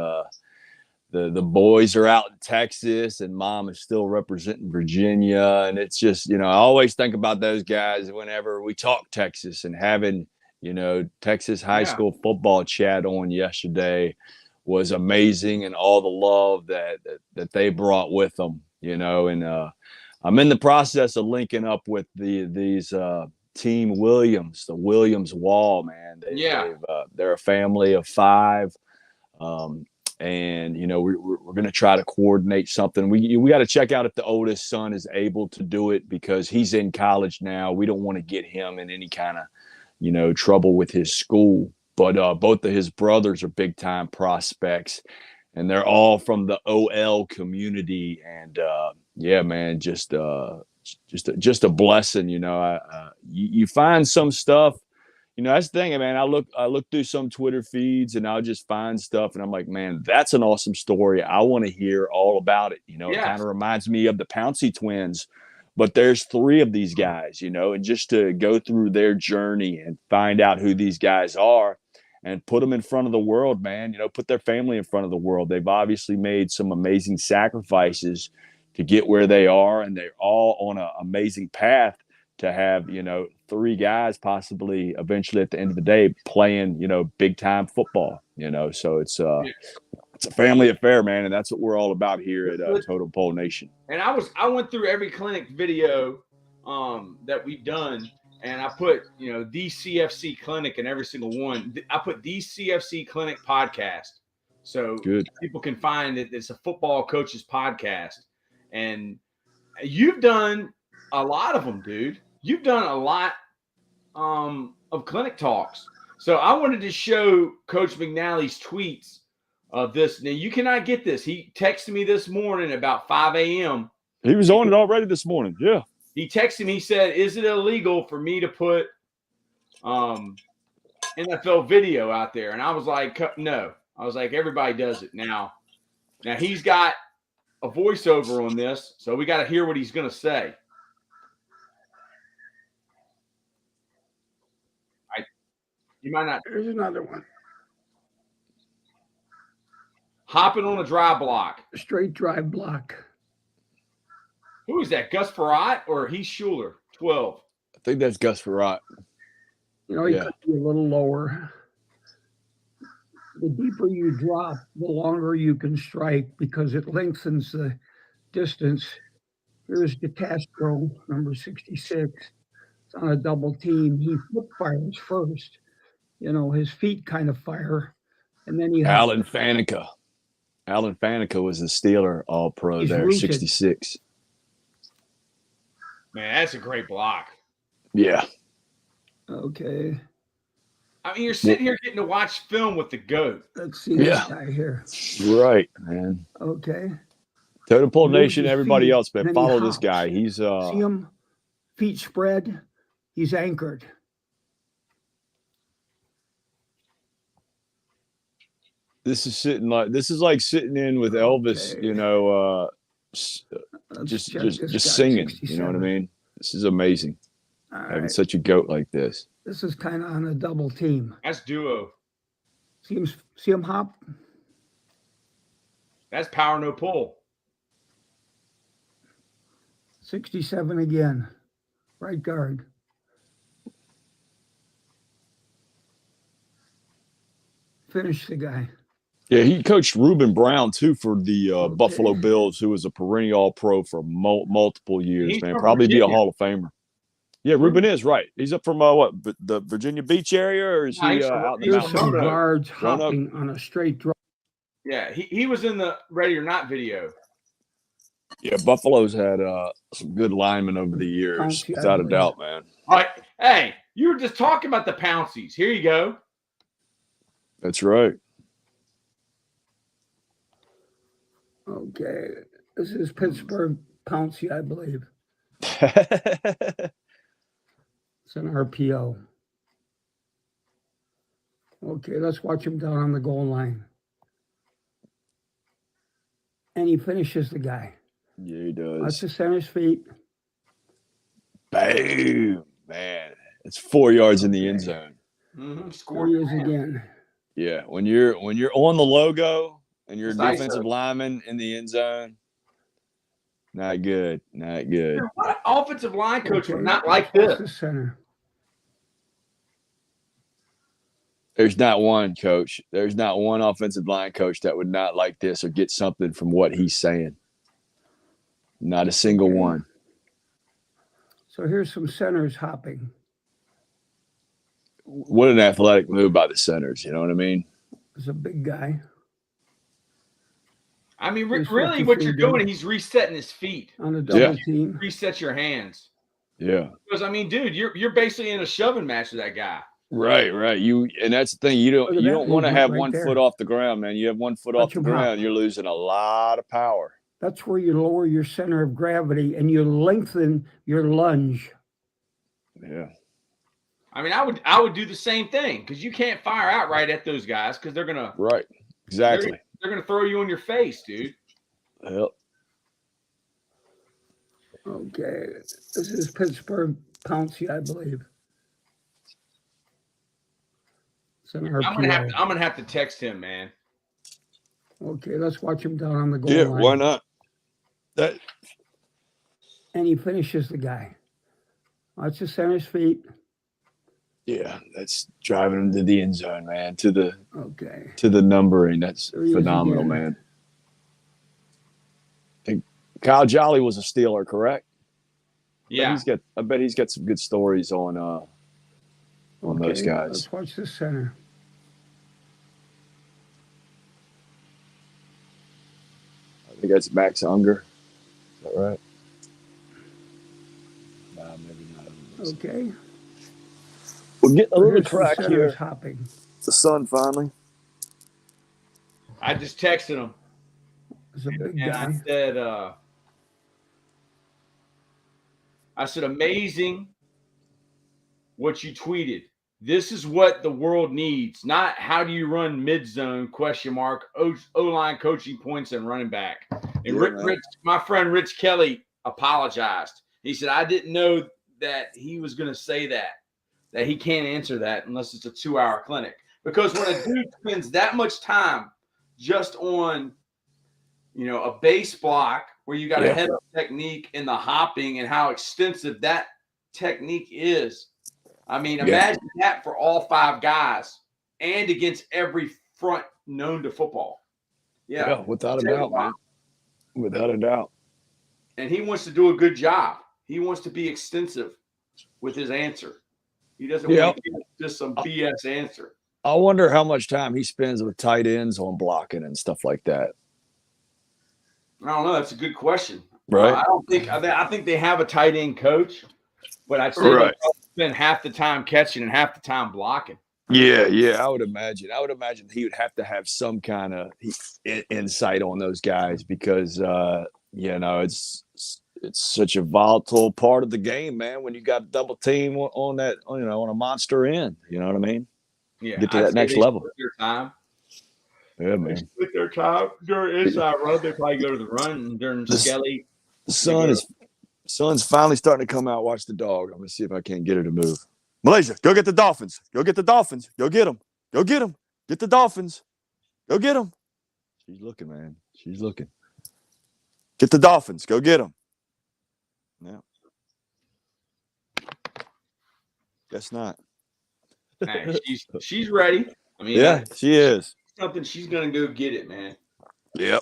The boys are out in Texas, and Mom is still representing Virginia. And it's just, I always think about those guys whenever we talk Texas and having You know, Texas high Yeah. school football chat on yesterday was amazing, and all the love that they brought with them. You know, and I'm in the process of linking up with these Team Williams, the Williams Wall, man. Yeah. They're a family of 5. Um, and you know we're going to try to coordinate something. We got to check out if the oldest son is able to do it, because he's in college now. We don't want to get him in any kind of, you know, trouble with his school. But both of his brothers are big time prospects, and they're all from the OL community. And yeah, man, just a blessing. You know, you find some stuff. You know, that's the thing, man. I look through some Twitter feeds, and I'll just find stuff, and I'm like, man, that's an awesome story. I want to hear all about it. You know, It kind of reminds me of the Pouncey twins, but there's 3 of these guys, you know, and just to go through their journey and find out who these guys are and put them in front of the world, man, you know, put their family in front of the world. They've obviously made some amazing sacrifices to get where they are, and they're all on an amazing path to have, you know, 3 guys possibly eventually at the end of the day playing, you know, big time football, you know. So it's a family affair, man, and that's what we're all about here at Total Pole Nation. And I went through every clinic video that we've done, and I put, you know, the CFC clinic in every single one. I put the CFC clinic podcast, so Good. People can find it. It's a football coaches podcast, and you've done a lot of them, dude. You've done a lot of clinic talks. So I wanted to show Coach McNally's tweets of this. Now, you cannot get this. He texted me this morning about 5 a.m. He was on it already this morning. Yeah. He texted me, he said, is it illegal for me to put NFL video out there? And I was like, no. I was like, everybody does it now. Now, he's got a voiceover on this, so we got to hear what he's going to say. You might not. Here's another one. Hopping on a dry block. Straight drive block. Who is that? Gus Farrat or Heath Schuler? 12. I think that's Gus Farrat. You know, he could be a little lower. The deeper you drop, the longer you can strike because it lengthens the distance. Here's DeCastro, number 66. It's on a double team. He flip fires first. You know, his feet kind of fire. And then he Alan Faneca. Alan Faneca was a Steeler All-Pro there, rooted. 66. Man, that's a great block. Yeah. Okay. I mean, you're sitting here getting to watch film with the GOAT. Let's see this guy here. Right, man. Okay. Total Pole Nation, everybody else, man, follow this guy. He's see him, feet spread. He's anchored. This is like sitting in with Elvis, you know, just singing. 67. You know what I mean? This is amazing. Having such a GOAT like this. This is kind of on a double team. That's duo. See him hop? That's power no pull. 67 again. Right guard. Finish the guy. Yeah, he coached Reuben Brown, too, for the Buffalo Bills, who was a perennial All-Pro for multiple years, man. Probably Virginia. Be a Hall of Famer. Yeah, Reuben is right. He's up from the Virginia Beach area, or is he out in the mountains? Some guards hopping on a straight drop. Yeah, he was in the Ready or Not video. Yeah, Buffalo's had some good linemen over the years, without a doubt, man. All right. Hey, you were just talking about the Pounceys. Here you go. That's right. Okay. This is Pittsburgh Pouncey, I believe. It's an RPO. Okay, let's watch him down on the goal line. And he finishes the guy. Yeah, he does. That's the center's feet. Bam, man. It's 4 yards in the end zone. Scored again. Yeah, when you're on the logo and you're a defensive lineman in the end zone, not good. Not good. What offensive line coach would not like this? The center. There's not one coach. There's not one offensive line coach that would not like this or get something from what he's saying. Not a single one. So here's some centers hopping. What an athletic move by the centers. You know what I mean? It's a big guy. I mean, Here's really, what you're doing, he's resetting his feet on a double team. Reset your hands. Yeah. Because I mean, dude, you're basically in a shoving match with that guy. Right. And that's the thing. You don't want to have one foot off the ground, man. You have one foot off the ground, you're losing a lot of power. That's where you lower your center of gravity and you lengthen your lunge. Yeah. I mean, I would do the same thing because you can't fire out right at those guys because they're gonna Exactly. They're gonna throw you on your face, dude. Yep. Okay, this is Pittsburgh Pouncey, I believe. I'm gonna have to text him, man. Okay, let's watch him down on the goal line. Yeah, why not? And he finishes the guy. Watch the center's feet. Yeah, that's driving him to the end zone, man. To the numbering. That's phenomenal, man. And Kyle Jolly was a Steeler, correct? Yeah. I bet he's got some good stories on those guys. Let's watch the center. I think that's Max Unger. Is that right? No, maybe not. Okay. We'll get a little crack here. Hopping. The sun finally. I just texted him. It's a big guy. I said, amazing what you tweeted. This is what the world needs, not how do you run mid-zone, ? O-line coaching points and running back. And my friend Rich Kelly apologized. He said, I didn't know that he was going to say that he can't answer that unless it's a 2-hour clinic. Because when a dude spends that much time just on, a base block where you got a head-up technique and the hopping and how extensive that technique is. I mean, imagine that for all 5 guys and against every front known to football. Yeah, without a doubt, man. Without a doubt. And he wants to do a good job. He wants to be extensive with his answer. He doesn't want to give just some BS answer. I wonder how much time he spends with tight ends on blocking and stuff like that. I don't know. That's a good question. Right. I think they have a tight end coach, but I'd say they spend half the time catching and half the time blocking. Yeah. I would imagine. He would have to have some kind of insight on those guys because it's such a volatile part of the game, man. When you got double team on that, on a monster end, you know what I mean? Yeah, get to that next level. Yeah, man. With their time during inside run, they probably go to the run and during Skelly. The sun's finally starting to come out. Watch the dog. I'm gonna see if I can't get her to move. Malaysia, go get the Dolphins. Go get the Dolphins. Go get them. Go get them. Get the Dolphins. Go get them. She's looking, man. She's looking. Get the Dolphins. Go get them. Yeah. Guess not. Hey, she's ready. I mean, she is. Something she's gonna go get it, man. Yep.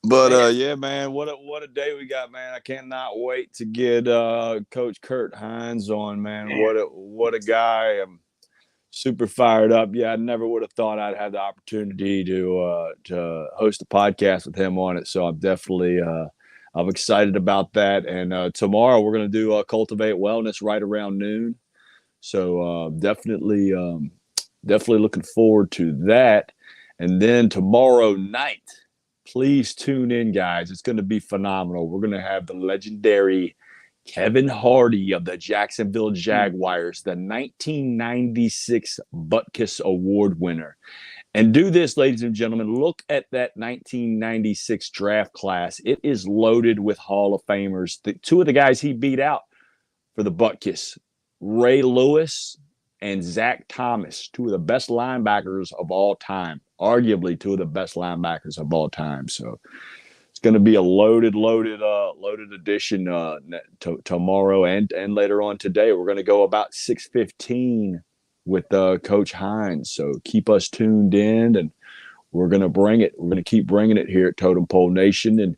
But man, what a day we got, man. I cannot wait to get Coach Kurt Hines on, man. What a guy. I'm super fired up. Yeah, I never would have thought I'd have the opportunity to host a podcast with him on it. So I'm definitely I'm excited about that. And tomorrow we're gonna do Cultivate Wellness right around noon. So definitely looking forward to that. And then tomorrow night, please tune in, guys. It's going to be phenomenal. We're going to have the legendary Kevin Hardy of the Jacksonville Jaguars, the 1996 Butkus Award winner. And do this, ladies and gentlemen. Look at that 1996 draft class. It is loaded with Hall of Famers. Two of the guys he beat out for the Butkus, Ray Lewis and Zach Thomas, two of the best linebackers of all time, arguably two of the best linebackers of all time. So it's going to be a loaded edition tomorrow and later on today. We're going to go about 6:15 with Coach Hines. So keep us tuned in, and we're going to bring it. We're going to keep bringing it here at Totem Pole Nation. And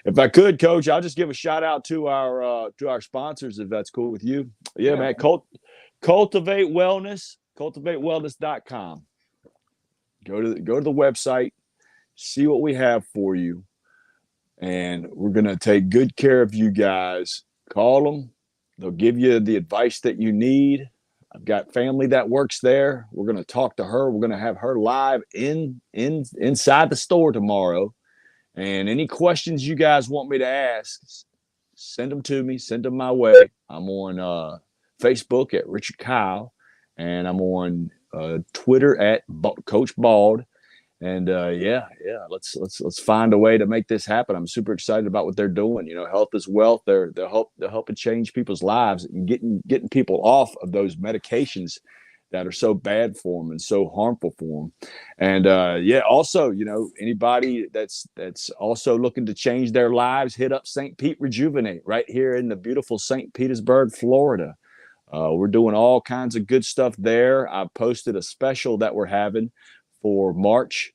if I could, Coach, I'll just give a shout out to our sponsors, if that's cool with you. Yeah. Man. Cultivate Wellness, cultivatewellness.com. Go to the website, see what we have for you, and we're going to take good care of you guys. Call them. They'll give you the advice that you need. I've got family that works there. We're going to talk to her. We're going to have her live inside the store tomorrow. And any questions you guys want me to ask, send them to me. Send them my way. I'm on Facebook at Richard Kyle, and I'm on Twitter at Coach Bald. And let's find a way to make this happen. I'm super excited about what they're doing. You know, health is wealth. They're helping change people's lives and getting people off of those medications that are so bad for them and so harmful for them. And also, you know, anybody that's also looking to change their lives, hit up St. Pete Rejuvenate right here in the beautiful St. Petersburg, Florida. We're doing all kinds of good stuff there. I posted a special that we're having for March,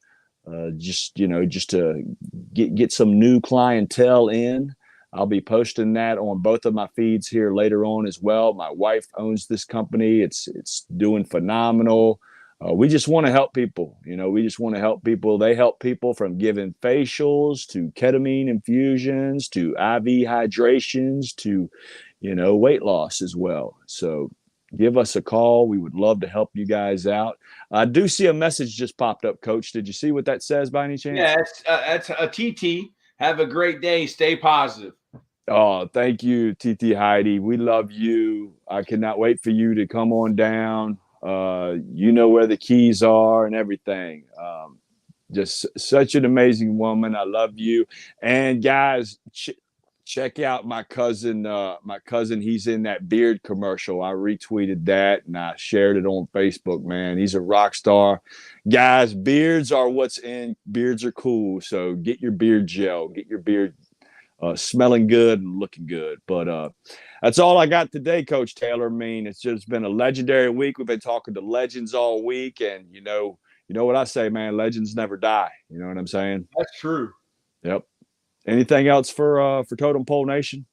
just to get some new clientele in. I'll be posting that on both of my feeds here later on as well. My wife owns this company. It's doing phenomenal. We just want to help people. You know, we just want to help people. They help people from giving facials to ketamine infusions to IV hydrations to, you know, weight loss as well. So give us a call. We would love to help you guys out. I do see a message just popped up, Coach. Did you see what that says by any chance? Yeah, that's a TT. Have a great day. Stay positive. Oh, thank you, TT Heidi. We love you. I cannot wait for you to come on down. You know where the keys are and everything. Just such an amazing woman. I love you. And guys, check out my cousin. He's in that beard commercial. I retweeted that and I shared it on Facebook, man. He's a rock star. Guys, beards are what's in. Beards are cool. So get your beard gel. Get your beard smelling good and looking good. But that's all I got today, Coach Taylor. I mean, it's just been a legendary week. We've been talking to legends all week, and you know what I say, man. Legends never die. You know what I'm saying? That's true. Yep. Anything else for Totem Pole Nation?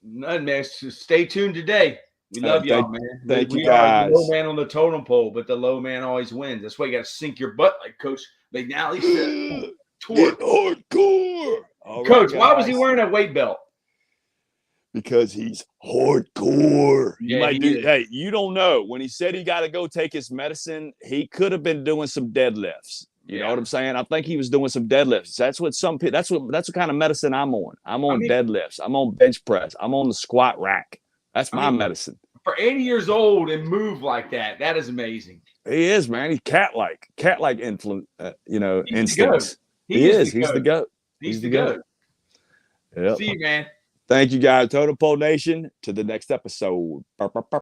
None, man. Just stay tuned today. We love y'all, man. Thank you, we guys. are the low man on the totem pole, but the low man always wins. That's why you got to sink your butt, like Coach McNally said. Get hardcore. All Coach, right, why was he wearing a weight belt? Because he's hardcore. Yeah, Hey, you don't know. When he said he got to go take his medicine, he could have been doing some deadlifts. You know what I'm saying? I think he was doing some deadlifts. That's what that's what kind of medicine I'm on. I'm on deadlifts. I'm on bench press. I'm on the squat rack. That's my medicine. For 80 years old and move like that, that is amazing. He is, man. He's cat-like influence, instincts. He is. He's the GOAT. He's the GOAT. Yep. See you, man. Thank you, guys. Totem Pole Nation. To the next episode.